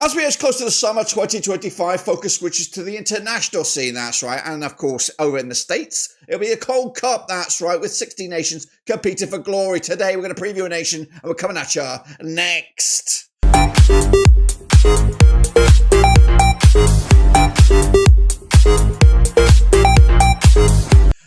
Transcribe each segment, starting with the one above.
As we edge close to the summer 2025, focus switches to the international scene, that's right. And of course, over in the States, it'll be a Gold Cup, that's right, with 16 nations competing for glory. Today, we're going to preview a nation, and we're coming at you next.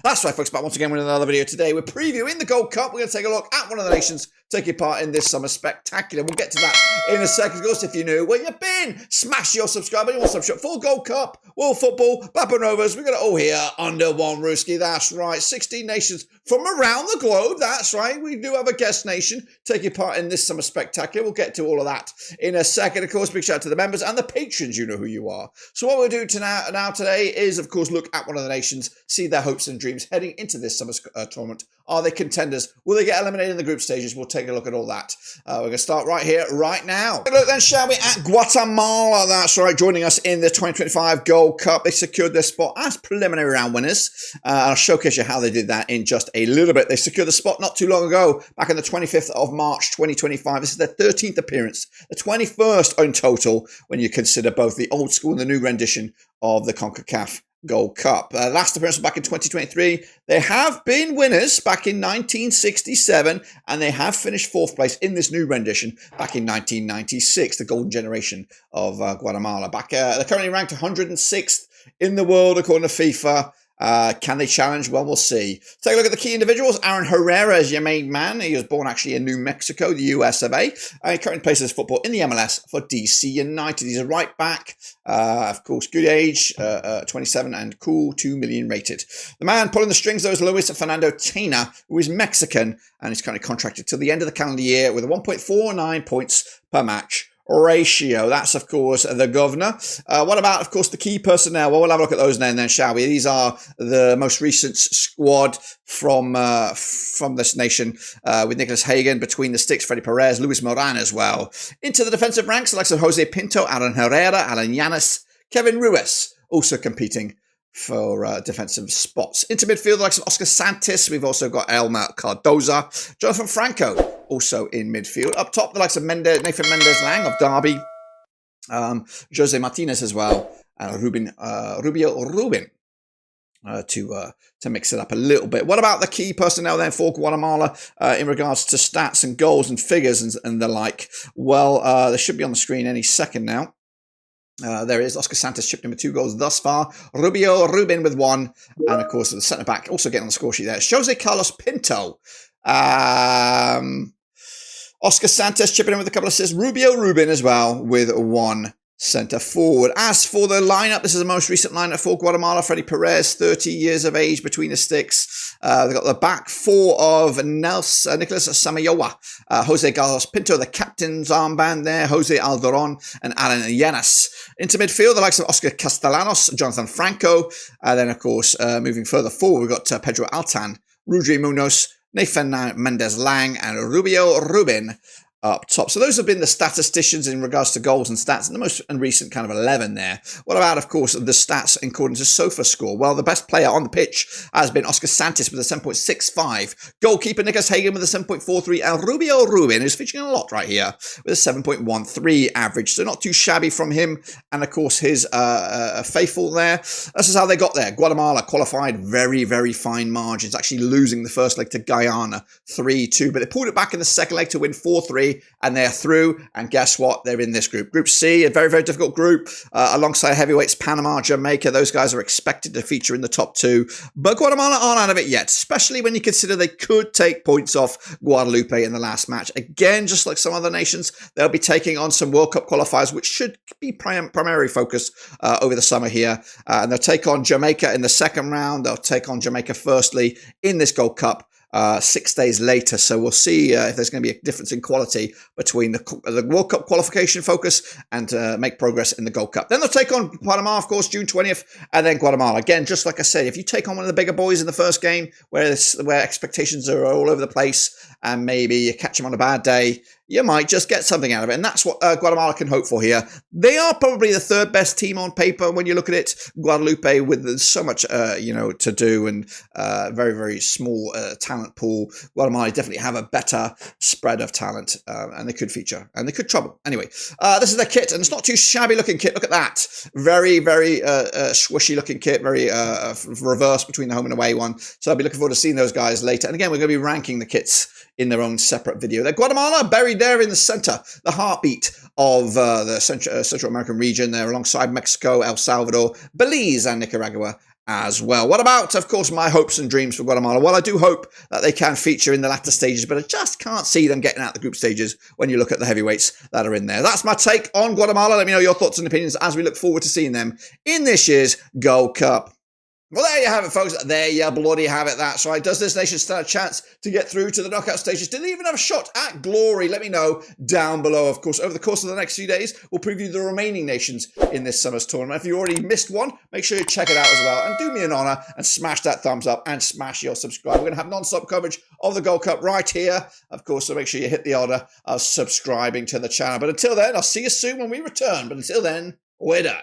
That's right, folks, but once again, with another video today. We're previewing the Gold Cup. We're going to take a look at one of the nations taking part in this summer spectacular. We'll get to that in a second. Of course, if you're new, where you been? Smash your subscribe button. You want subscribe for Gold Cup, World Football, Blackburn Rovers. We've got it all here under one rooski. That's right, 16 nations from around the globe. That's right. We do have a guest nation taking part in this summer spectacular. We'll get to all of that in a second. Of course, big shout out to the members and the patrons. You know who you are. So what we'll do today is, of course, look at one of the nations, see their hopes and dreams heading into this summer tournament. Are they contenders? Will they get eliminated in the group stages? We'll take a look at all that. We're going to start right here, right now. Look then, shall we, at Guatemala. That's right, joining us in the 2025 Gold Cup. They secured their spot as preliminary round winners. I'll showcase you how they did that in just a little bit. They secured the spot not too long ago, back on the 25th of March 2025. This is their 13th appearance, the 21st in total when you consider both the old school and the new rendition of the Concacaf Gold Cup. Last appearance was back in 2023. They have been winners back in 1967, and they have finished fourth place in this new rendition back in 1996, the golden generation of Guatemala. They're currently ranked 106th in the world according to FIFA. Can they challenge? Well, we'll see. Take a look at the key individuals. Aaron Herrera is your main man. He was born actually in New Mexico, the US of A. He currently plays his football in the MLS for DC United. He's a right back. Of course, good age, 27 and cool, 2 million rated. The man pulling the strings, though, is Luis Fernando Tena, who is Mexican, and he's currently contracted till the end of the calendar year with a 1.49 points per match ratio. That's, of course, the governor. What about, of course, the key personnel? Well, we'll have a look at those then, shall we? These are the most recent squad from this nation, with Nicholas Hagen between the sticks, Freddy Perez, Luis Moran as well. Into the defensive ranks, the likes of Jose Pinto, Aaron Herrera, Alan Llanes, Kevin Ruiz, also competing for defensive spots. Into midfield, the likes of Oscar Santis. We've also got Elmer Cardoza, Jonathan Franco, also in midfield. Up top, the likes of Nathan Mendez-Lang of Derby, Jose Martinez as well, and Rubin to mix it up a little bit. What about the key personnel then for Guatemala in regards to stats and goals and figures and the like? Well, they should be on the screen any second now. There is Oscar Santis chipped in with 2 goals thus far. Rubin with 1. And, of course, the centre-back also getting on the score sheet there. Jose Carlos Pinto. Oscar Santis chipping in with a couple of assists. Rubin as well with 1 centre forward. As for the lineup, this is the most recent lineup for Guatemala. Freddy Perez, 30 years of age between the sticks. They've got the back 4 of Nicholas Samayoa, Jose Carlos Pinto, the captain's armband there, Jose Alderon, and Alan Llanes. Into midfield, the likes of Oscar Castellanos, Jonathan Franco. Then, of course, moving further forward, we've got Pedro Altan, Rudri Munoz, Nathan Mendez-Lang, and Rubin up top. So those have been the statisticians in regards to goals and stats, and the most recent kind of 11 there. What about, of course, the stats according to SofaScore? Well, the best player on the pitch has been Oscar Santis with a 7.65. Goalkeeper Nicholas Hagen with a 7.43. And Rubin, who's featuring a lot right here, with a 7.13 average. So not too shabby from him. And, of course, his faithful there. This is how they got there. Guatemala qualified very, very fine margins, actually losing the first leg to Guyana 3-2. But they pulled it back in the second leg to win 4-3. And they're through, and guess what? They're in this group. Group C, a very, very difficult group, alongside heavyweights Panama, Jamaica. Those guys are expected to feature in the top 2, but Guatemala aren't out of it yet, especially when you consider they could take points off Guadalupe in the last match. Again, just like some other nations, they'll be taking on some World Cup qualifiers, which should be primary focus over the summer here. And they'll take on Jamaica in the second round. They'll take on Jamaica firstly in this Gold Cup 6 days later. So we'll see if there's going to be a difference in quality between the World Cup qualification focus and make progress in the Gold Cup. Then they'll take on Panama, of course, June 20th, and then Guatemala. Again, just like I said, if you take on one of the bigger boys in the first game where expectations are all over the place and maybe you catch them on a bad day, you might just get something out of it. And that's what Guatemala can hope for here. They are probably the third best team on paper when you look at it. Guadalupe, with so much, to do, and very, very small talent pool. Guatemala definitely have a better spread of talent, and they could feature, and they could trouble. Anyway, this is their kit, and it's not too shabby looking kit. Look at that. Very, very swishy looking kit, very reverse between the home and away one. So I'll be looking forward to seeing those guys later. And again, we're going to be ranking the kits in their own separate video. They're Guatemala, buried there in the center, the heartbeat of the Central American region there, alongside Mexico, El Salvador, Belize, and Nicaragua as well. What about, of course, my hopes and dreams for Guatemala? Well, I do hope that they can feature in the latter stages, but I just can't see them getting out the group stages when you look at the heavyweights that are in there. That's my take on Guatemala. Let me know your thoughts and opinions as we look forward to seeing them in this year's Gold Cup. Well, there you have it, folks. There you bloody have it. That's right. Does this nation stand a chance to get through to the knockout stages? Do they even have a shot at glory? Let me know down below. Of course, over the course of the next few days, we'll preview the remaining nations in this summer's tournament. If you already missed one, make sure you check it out as well. And do me an honor and smash that thumbs up and smash your subscribe. We're going to have non-stop coverage of the Gold Cup right here, of course, so make sure you hit the order of subscribing to the channel. But until then, I'll see you soon when we return. But until then, we're done.